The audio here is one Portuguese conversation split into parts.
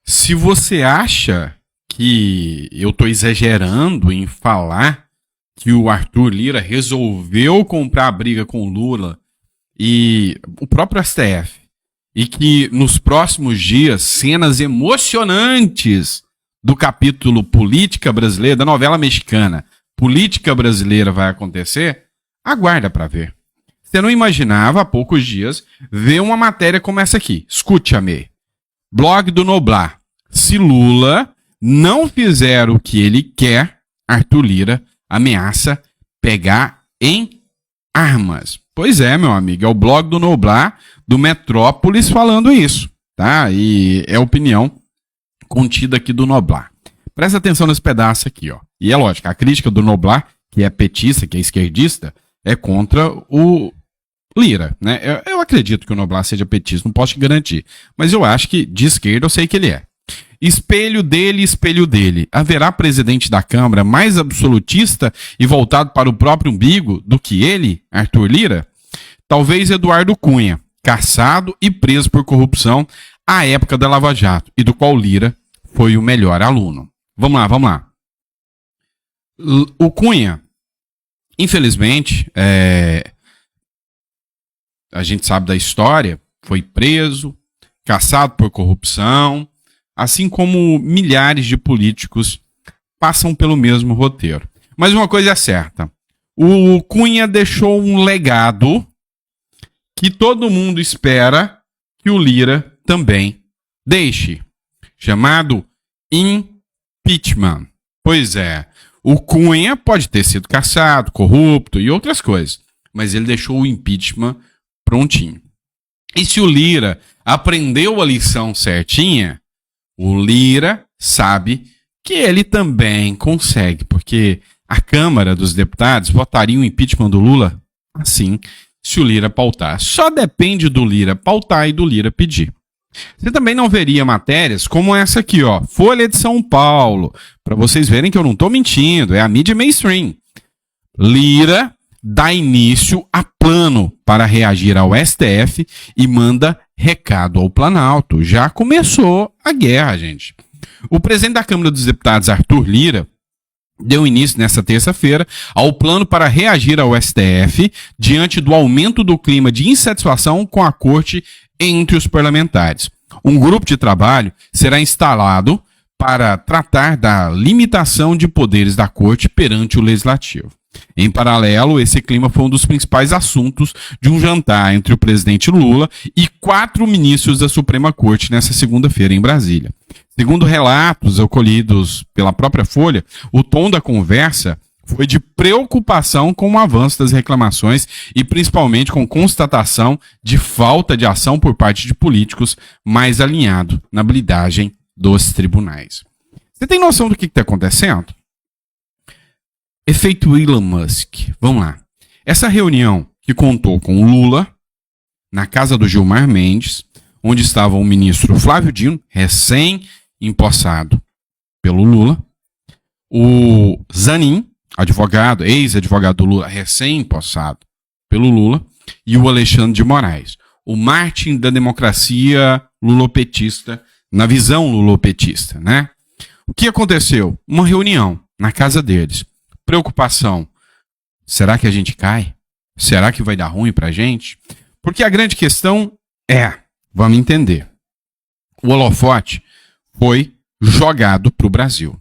Se você acha que eu tô exagerando em falar que o Arthur Lira resolveu comprar a briga com o Lula e o próprio STF, e que nos próximos dias cenas emocionantes do capítulo Política Brasileira, da novela mexicana Política Brasileira vai acontecer, aguarda para ver. Você não imaginava há poucos dias ver uma matéria como essa aqui. Escute-me. Blog do Noblar. Se Lula não fizer o que ele quer, Arthur Lira ameaça pegar em armas. Pois é, meu amigo, é o blog do Noblar do Metrópolis falando isso, tá? E é a opinião contida aqui do Noblar. Presta atenção nesse pedaço aqui, ó. E é lógico, a crítica do Noblar, que é petista, que é esquerdista, é contra o Lira, né? Eu acredito que o Noblar seja petista, não posso te garantir. Mas eu acho que de esquerda eu sei que ele é. Espelho dele. Haverá presidente da Câmara mais absolutista e voltado para o próprio umbigo do que ele, Arthur Lira? Talvez Eduardo Cunha, caçado e preso por corrupção à época da Lava Jato, e do qual Lira foi o melhor aluno. Vamos lá. O Cunha, infelizmente, a gente sabe da história, foi preso, caçado por corrupção, assim como milhares de políticos passam pelo mesmo roteiro. Mas uma coisa é certa, o Cunha deixou um legado que todo mundo espera que o Lira também deixe, chamado impeachment. Pois é, o Cunha pode ter sido caçado, corrupto e outras coisas, mas ele deixou o impeachment prontinho. E se o Lira aprendeu a lição certinha, o Lira sabe que ele também consegue, porque a Câmara dos Deputados votaria o impeachment do Lula assim, se o Lira pautar. Só depende do Lira pautar e do Lira pedir. Você também não veria matérias como essa aqui, ó, Folha de São Paulo, para vocês verem que eu não estou mentindo, é a mídia mainstream. Lira dá início a plano para reagir ao STF e manda recado ao Planalto. Já começou a guerra, gente. O presidente da Câmara dos Deputados, Arthur Lira, deu início nesta terça-feira ao plano para reagir ao STF diante do aumento do clima de insatisfação com a corte entre os parlamentares. Um grupo de trabalho será instalado para tratar da limitação de poderes da corte perante o legislativo. Em paralelo, esse clima foi um dos principais assuntos de um jantar entre o presidente Lula e 4 ministros da Suprema Corte nesta segunda-feira em Brasília. Segundo relatos acolhidos pela própria Folha, o tom da conversa foi de preocupação com o avanço das reclamações e principalmente com constatação de falta de ação por parte de políticos mais alinhado na blindagem dos tribunais. Você tem noção do que está acontecendo? Efeito Elon Musk. Vamos lá. Essa reunião que contou com o Lula, na casa do Gilmar Mendes, onde estava o ministro Flávio Dino, recém-empossado pelo Lula, o Zanin, advogado, ex-advogado do Lula, recém-empossado pelo Lula, e o Alexandre de Moraes, o Martin da democracia lulopetista, na visão lulopetista, né? O que aconteceu? Uma reunião na casa deles. Preocupação. Será que a gente cai? Será que vai dar ruim pra gente? Porque a grande questão é, vamos entender, o holofote foi jogado pro Brasil.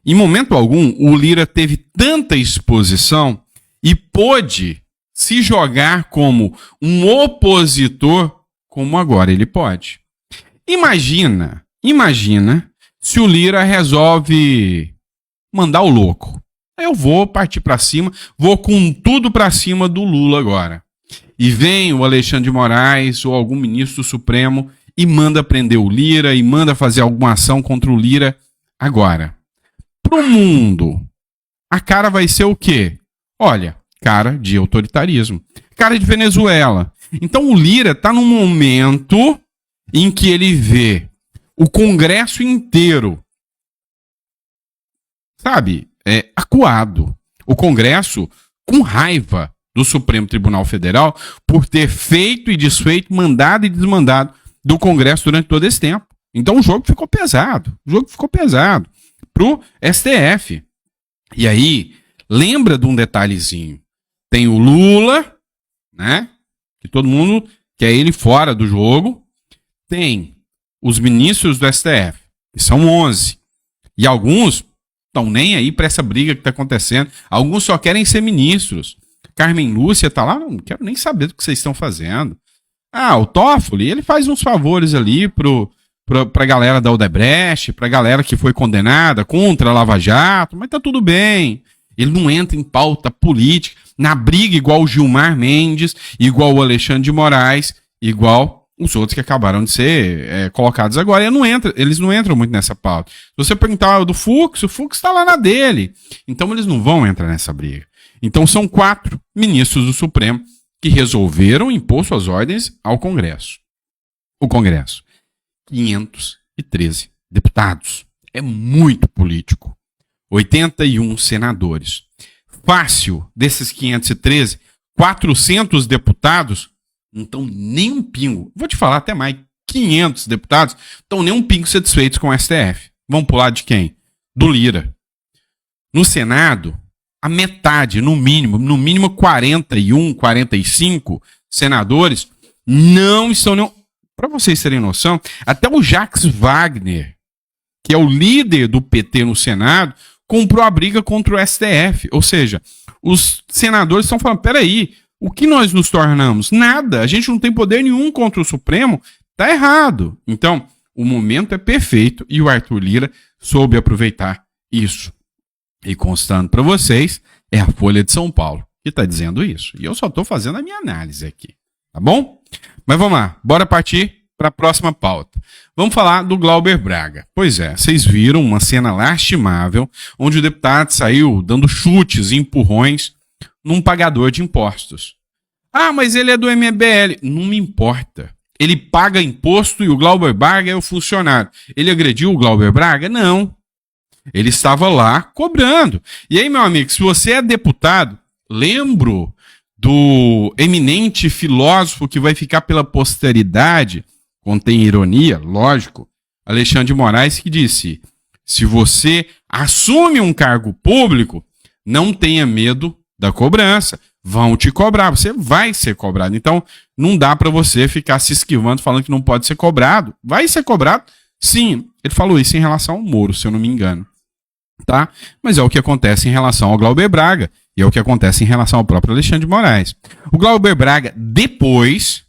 Em momento algum, o Lira teve tanta exposição e pôde se jogar como um opositor como agora ele pode. Imagina se o Lira resolve mandar o louco. Eu vou partir para cima, vou com tudo para cima do Lula agora. E vem o Alexandre de Moraes ou algum ministro supremo e manda prender o Lira e manda fazer alguma ação contra o Lira agora. Pro mundo, a cara vai ser o quê? Olha, cara de autoritarismo, cara de Venezuela. Então o Lira está num momento em que ele vê o Congresso inteiro, sabe, acuado. O Congresso com raiva do Supremo Tribunal Federal por ter feito e desfeito, mandado e desmandado do Congresso durante todo esse tempo. Então o jogo ficou pesado. O jogo ficou pesado pro STF. E aí, lembra de um detalhezinho. Tem o Lula, né? Que todo mundo quer ele fora do jogo. Tem os ministros do STF, que são 11. E alguns estão nem aí para essa briga que está acontecendo. Alguns só querem ser ministros. Carmen Lúcia tá lá, não quero nem saber do que vocês estão fazendo. O Toffoli, ele faz uns favores ali pra galera da Odebrecht, pra galera que foi condenada contra a Lava Jato, mas tá tudo bem. Ele não entra em pauta política, na briga igual o Gilmar Mendes, igual o Alexandre de Moraes, igual os outros que acabaram de ser colocados agora. Eles não entram muito nessa pauta. Se você perguntar do Fux, o Fux tá lá na dele. Então eles não vão entrar nessa briga. Então são 4 ministros do Supremo que resolveram impor suas ordens ao Congresso. O Congresso. 513 deputados. É muito político. 81 senadores. Fácil, desses 513, 400 deputados não estão nem um pingo. Vou te falar até mais. 500 deputados estão nem um pingo satisfeitos com o STF. Vão pular de quem? Do Lira. No Senado, a metade, no mínimo 41, 45 senadores não estão... Para vocês terem noção, até o Jacques Wagner, que é o líder do PT no Senado, comprou a briga contra o STF. Ou seja, os senadores estão falando, peraí, o que nós nos tornamos? Nada, a gente não tem poder nenhum contra o Supremo, tá errado. Então, o momento é perfeito e o Arthur Lira soube aproveitar isso. E constando para vocês, é a Folha de São Paulo que está dizendo isso. E eu só estou fazendo a minha análise aqui, tá bom? Mas vamos lá, bora partir para a próxima pauta. Vamos falar do Glauber Braga. Pois é, vocês viram uma cena lastimável onde o deputado saiu dando chutes e empurrões num pagador de impostos. Mas ele é do MBL. Não me importa. Ele paga imposto e o Glauber Braga é o funcionário. Ele agrediu o Glauber Braga? Não. Ele estava lá cobrando. E aí, meu amigo, se você é deputado, lembro do eminente filósofo que vai ficar pela posteridade, contém ironia, lógico, Alexandre de Moraes, que disse: se você assume um cargo público, não tenha medo da cobrança. Vão te cobrar, você vai ser cobrado. Então, não dá para você ficar se esquivando falando que não pode ser cobrado. Vai ser cobrado, sim. Ele falou isso em relação ao Moro, se eu não me engano. Tá? Mas é o que acontece em relação ao Glauber Braga e é o que acontece em relação ao próprio Alexandre de Moraes. O Glauber Braga, depois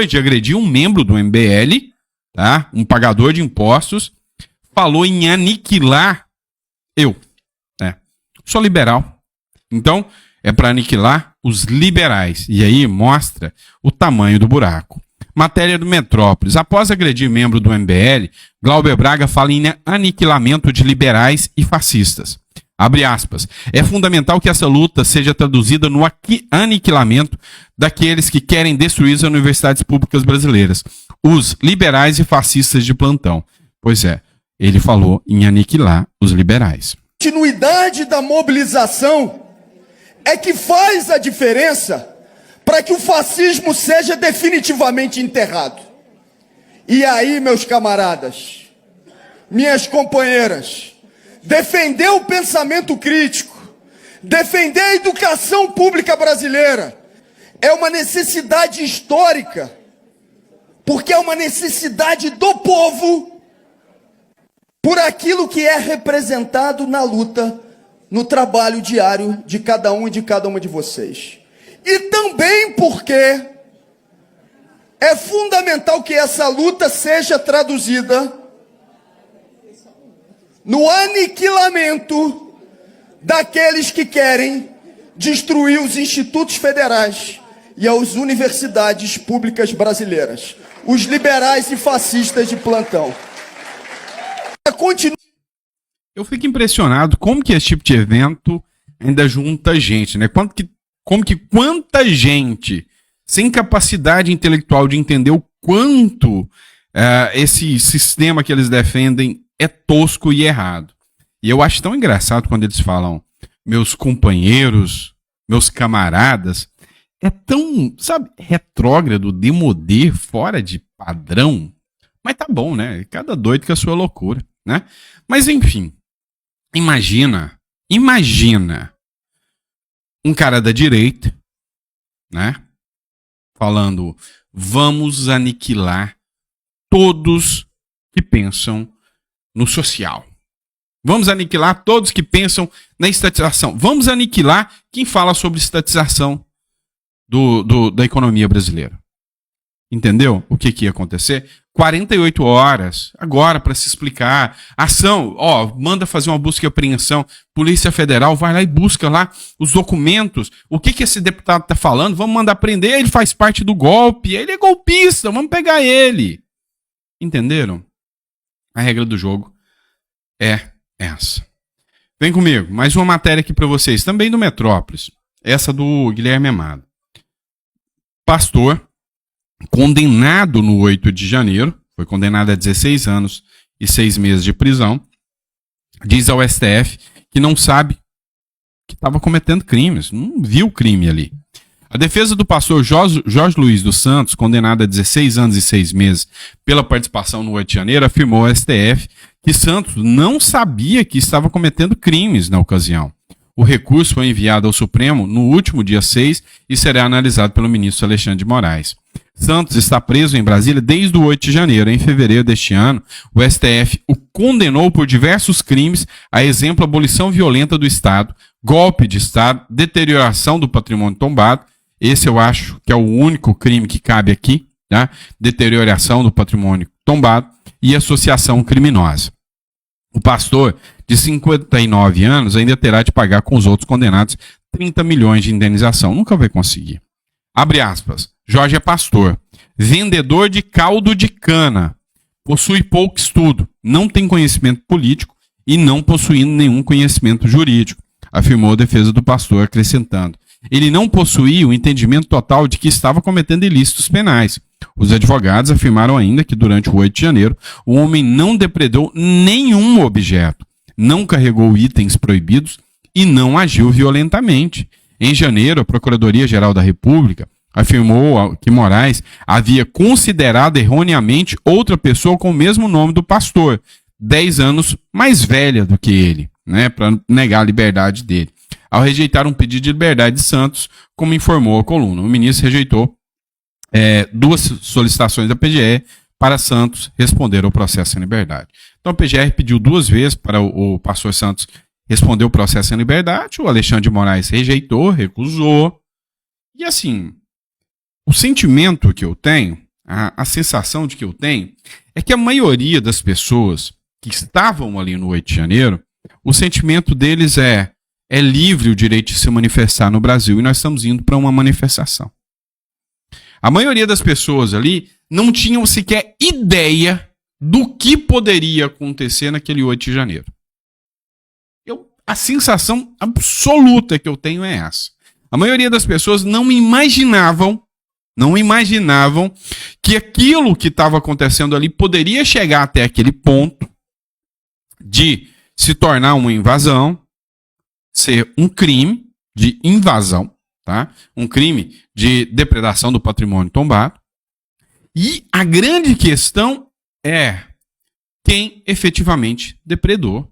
de agredir um membro do MBL, tá? Um pagador de impostos, falou em aniquilar eu. Sou liberal. Então, é para aniquilar os liberais. E aí mostra o tamanho do buraco. Matéria do Metrópolis. Após agredir membro do MBL, Glauber Braga fala em aniquilamento de liberais e fascistas. Abre aspas. É fundamental que essa luta seja traduzida no aniquilamento daqueles que querem destruir as universidades públicas brasileiras. Os liberais e fascistas de plantão. Pois é, ele falou em aniquilar os liberais. A continuidade da mobilização é que faz a diferença para que o fascismo seja definitivamente enterrado. E aí, meus camaradas, minhas companheiras, defender o pensamento crítico, defender a educação pública brasileira é uma necessidade histórica, porque é uma necessidade do povo por aquilo que é representado na luta, no trabalho diário de cada um e de cada uma de vocês. E também porque é fundamental que essa luta seja traduzida no aniquilamento daqueles que querem destruir os institutos federais e as universidades públicas brasileiras, os liberais e fascistas de plantão. Eu fico impressionado como que esse tipo de evento ainda junta gente, né? Quanta gente sem capacidade intelectual de entender o quanto esse sistema que eles defendem é tosco e errado. E eu acho tão engraçado quando eles falam meus companheiros, meus camaradas. É tão, sabe, retrógrado, demodê, fora de padrão. Mas tá bom, né? Cada doido com a sua loucura, né? Mas enfim, imagina um cara da direita, né? Falando, vamos aniquilar todos que pensam no social. Vamos aniquilar todos que pensam na estatização. Vamos aniquilar quem fala sobre estatização da economia brasileira. Entendeu o que ia acontecer? 48 horas agora para se explicar. Ação, manda fazer uma busca e apreensão. Polícia Federal vai lá e busca lá os documentos. O que esse deputado tá falando? Vamos mandar prender. Ele faz parte do golpe. Ele é golpista. Vamos pegar ele. Entenderam? A regra do jogo é essa. Vem comigo. Mais uma matéria aqui para vocês. Também do Metrópolis. Essa do Guilherme Amado. Pastor condenado no 8 de janeiro, foi condenado a 16 anos e 6 meses de prisão, diz ao STF que não sabe que estava cometendo crimes, não viu o crime ali. A defesa do pastor Jorge Luiz dos Santos, condenado a 16 anos e 6 meses pela participação no 8 de janeiro, afirmou ao STF que Santos não sabia que estava cometendo crimes na ocasião. O recurso foi enviado ao Supremo no último dia 6 e será analisado pelo ministro Alexandre de Moraes. Santos está preso em Brasília desde o 8 de janeiro. Em fevereiro deste ano, o STF o condenou por diversos crimes, a exemplo, abolição violenta do Estado, golpe de Estado, deterioração do patrimônio tombado. Esse eu acho que é o único crime que cabe aqui, tá? Deterioração do patrimônio tombado e associação criminosa. O pastor, de 59 anos, ainda terá de pagar com os outros condenados 30 milhões de indenização. Nunca vai conseguir. Abre aspas. Jorge é pastor, vendedor de caldo de cana, possui pouco estudo, não tem conhecimento político e não possuindo nenhum conhecimento jurídico, afirmou a defesa do pastor, acrescentando. Ele não possuía o entendimento total de que estava cometendo ilícitos penais. Os advogados afirmaram ainda que durante o 8 de janeiro, o homem não depredou nenhum objeto, não carregou itens proibidos e não agiu violentamente. Em janeiro, a Procuradoria-Geral da República afirmou que Moraes havia considerado erroneamente outra pessoa com o mesmo nome do pastor, 10 anos mais velha do que ele, né, para negar a liberdade dele. Ao rejeitar um pedido de liberdade de Santos, como informou a coluna, o ministro rejeitou 2 solicitações da PGR para Santos responder ao processo em liberdade. Então a PGR pediu 2 vezes para o pastor Santos responder o processo em liberdade, o Alexandre de Moraes rejeitou, recusou, e assim, o sentimento que eu tenho, a sensação de que eu tenho, é que a maioria das pessoas que estavam ali no 8 de janeiro, o sentimento deles é livre o direito de se manifestar no Brasil, e nós estamos indo para uma manifestação. A maioria das pessoas ali não tinham sequer ideia do que poderia acontecer naquele 8 de janeiro. A sensação absoluta que eu tenho é essa. A maioria das pessoas não imaginavam que aquilo que estava acontecendo ali poderia chegar até aquele ponto de se tornar uma invasão, ser um crime de invasão, tá? Um crime de depredação do patrimônio tombado. E a grande questão é quem efetivamente depredou.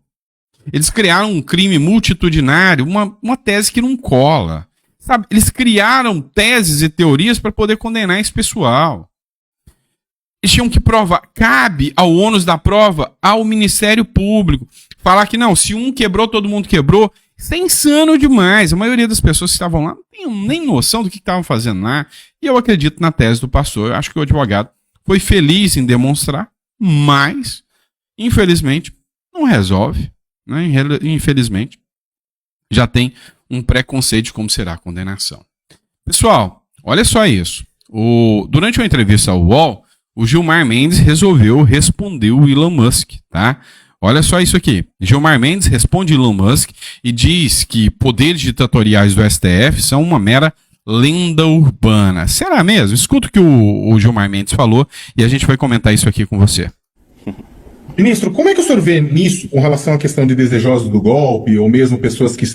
Eles criaram um crime multitudinário, uma tese que não cola. Sabe? Eles criaram teses e teorias para poder condenar esse pessoal. Eles tinham que provar. Cabe ao ônus da prova ao Ministério Público falar que não, se um quebrou, todo mundo quebrou. Isso é insano demais. A maioria das pessoas que estavam lá não tinham nem noção do que estavam fazendo lá. E eu acredito na tese do pastor. Eu acho que o advogado foi feliz em demonstrar, mas, infelizmente, não resolve. Né? Infelizmente, já tem um preconceito de como será a condenação. Pessoal, olha só isso. Durante uma entrevista ao UOL, o Gilmar Mendes resolveu responder o Elon Musk, tá? Olha só isso aqui. Gilmar Mendes responde Elon Musk e diz que poderes ditatoriais do STF são uma mera lenda urbana. Será mesmo? Escuta o que o Gilmar Mendes falou e a gente vai comentar isso aqui com você. Ministro, como é que o senhor vê nisso com relação à questão de desejosos do golpe, ou mesmo pessoas que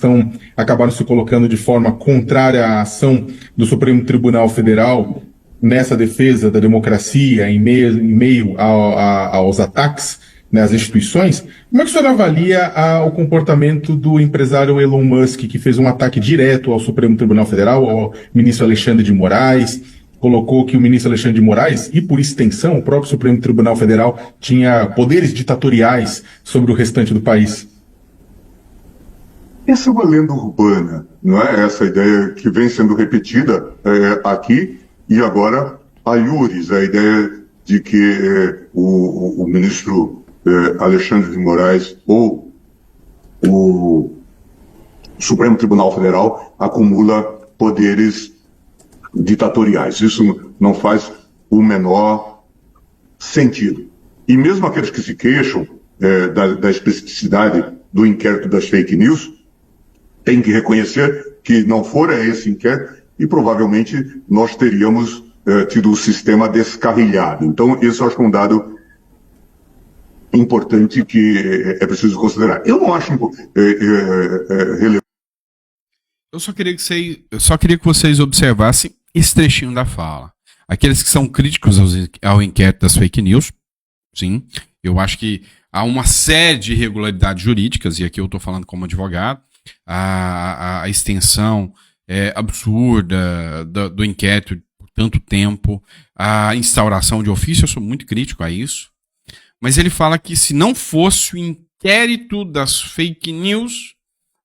acabaram se colocando de forma contrária à ação do Supremo Tribunal Federal, nessa defesa da democracia, em meio aos ataques, né, às instituições. Como é que o senhor avalia o comportamento do empresário Elon Musk, que fez um ataque direto ao Supremo Tribunal Federal, ao ministro Alexandre de Moraes, colocou que o ministro Alexandre de Moraes, e por extensão o próprio Supremo Tribunal Federal, tinha poderes ditatoriais sobre o restante do país? Essa é uma lenda urbana, não é? Essa ideia que vem sendo repetida aqui e agora a iuris, a ideia de que o ministro Alexandre de Moraes ou o Supremo Tribunal Federal acumula poderes ditatoriais. Isso não faz o menor sentido. E mesmo aqueles que se queixam da especificidade do inquérito das fake news têm que reconhecer que não fora esse inquérito e provavelmente nós teríamos tido o sistema descarrilhado. Então, esse eu acho que é um dado importante que é preciso considerar. Eu não acho relevante. Eu só queria que vocês observassem esse trechinho da fala. Aqueles que são críticos ao inquérito das fake news, sim, eu acho que há uma série de irregularidades jurídicas, e aqui eu estou falando como advogado, a extensão absurda do inquérito por tanto tempo, a instauração de ofício, eu sou muito crítico a isso, mas ele fala que se não fosse o inquérito das fake news,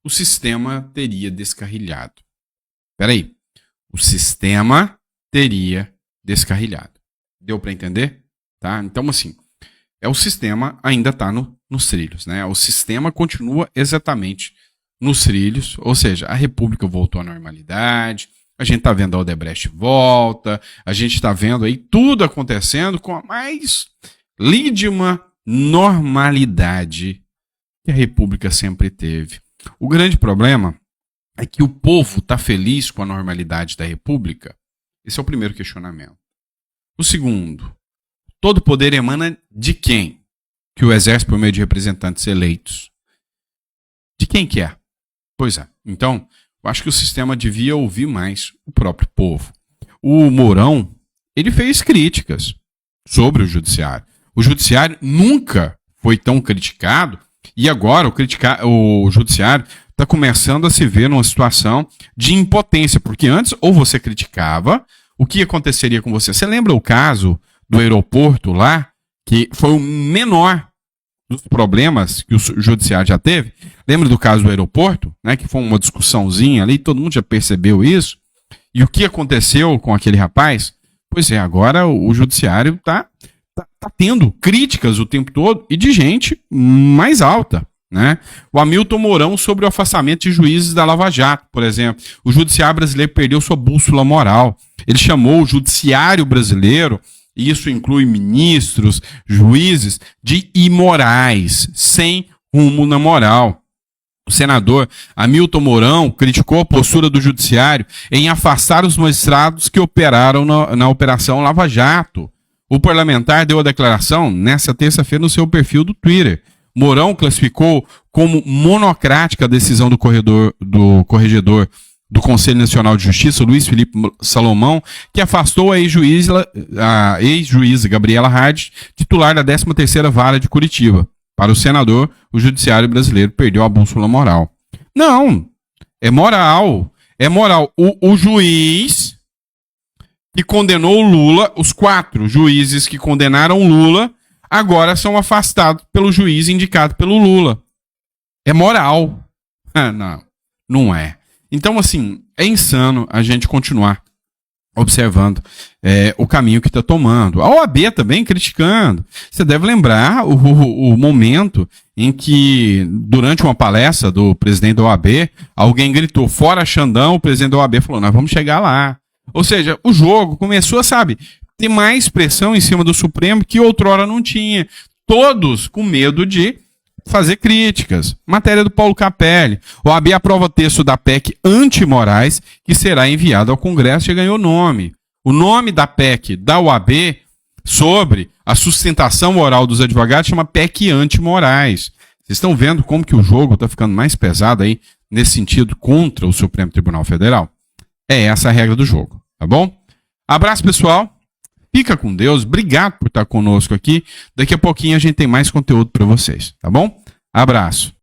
o sistema teria descarrilhado. Peraí, o sistema teria descarrilhado. Deu para entender? Tá? Então, assim, o sistema ainda está nos trilhos, né? O sistema continua exatamente nos trilhos, ou seja, a República voltou à normalidade, a gente está vendo a Odebrecht volta, a gente está vendo aí tudo acontecendo com a mais lídima normalidade que a República sempre teve. O grande problema é que o povo está feliz com a normalidade da República. Esse é o primeiro questionamento. O segundo, todo poder emana de quem? Que o exerce por meio de representantes eleitos. De quem que é? Pois é. Então, eu acho que o sistema devia ouvir mais o próprio povo. O Mourão, ele fez críticas sobre o judiciário. O judiciário nunca foi tão criticado e agora o judiciário está começando a se ver numa situação de impotência, porque antes ou você criticava, o que aconteceria com você? Você lembra o caso do aeroporto lá, que foi o menor dos problemas que o judiciário já teve? Lembra do caso do aeroporto, né, que foi uma discussãozinha ali, todo mundo já percebeu isso? E o que aconteceu com aquele rapaz? Pois é, agora o judiciário está tendo críticas o tempo todo e de gente mais alta, né? O Hamilton Mourão sobre o afastamento de juízes da Lava Jato, por exemplo. O judiciário brasileiro perdeu sua bússola moral. Ele chamou o judiciário brasileiro, e isso inclui ministros, juízes, de imorais, sem rumo na moral. O senador Hamilton Mourão criticou a postura do judiciário em afastar os magistrados que operaram na Operação Lava Jato. O parlamentar deu a declaração nesta terça-feira no seu perfil do Twitter. Mourão classificou como monocrática a decisão do corregedor do Conselho Nacional de Justiça, Luiz Felipe Salomão, que afastou a ex-juíza Gabriela Hard, titular da 13ª Vara de Curitiba. Para o senador, o judiciário brasileiro perdeu a bússola moral. Não, é moral. É moral. O juiz que condenou o Lula, os 4 juízes que condenaram Lula, agora são afastados pelo juiz indicado pelo Lula. É moral. Não é. Então, assim, é insano a gente continuar observando o caminho que está tomando. A OAB também criticando. Você deve lembrar o momento em que, durante uma palestra do presidente da OAB, alguém gritou, fora Xandão, o presidente da OAB falou, nós vamos chegar lá. Ou seja, o jogo começou a, ter mais pressão em cima do Supremo que outrora não tinha. Todos com medo de fazer críticas. Matéria do Paulo Capelli. O OAB aprova texto da PEC anti-Moraes que será enviado ao Congresso e ganhou nome. O nome da PEC da OAB sobre a sustentação moral dos advogados chama PEC anti-Moraes. Vocês estão vendo como que o jogo está ficando mais pesado aí, nesse sentido, contra o Supremo Tribunal Federal? É essa a regra do jogo, tá bom? Abraço, pessoal. Fica com Deus. Obrigado por estar conosco aqui. Daqui a pouquinho a gente tem mais conteúdo para vocês, tá bom? Abraço.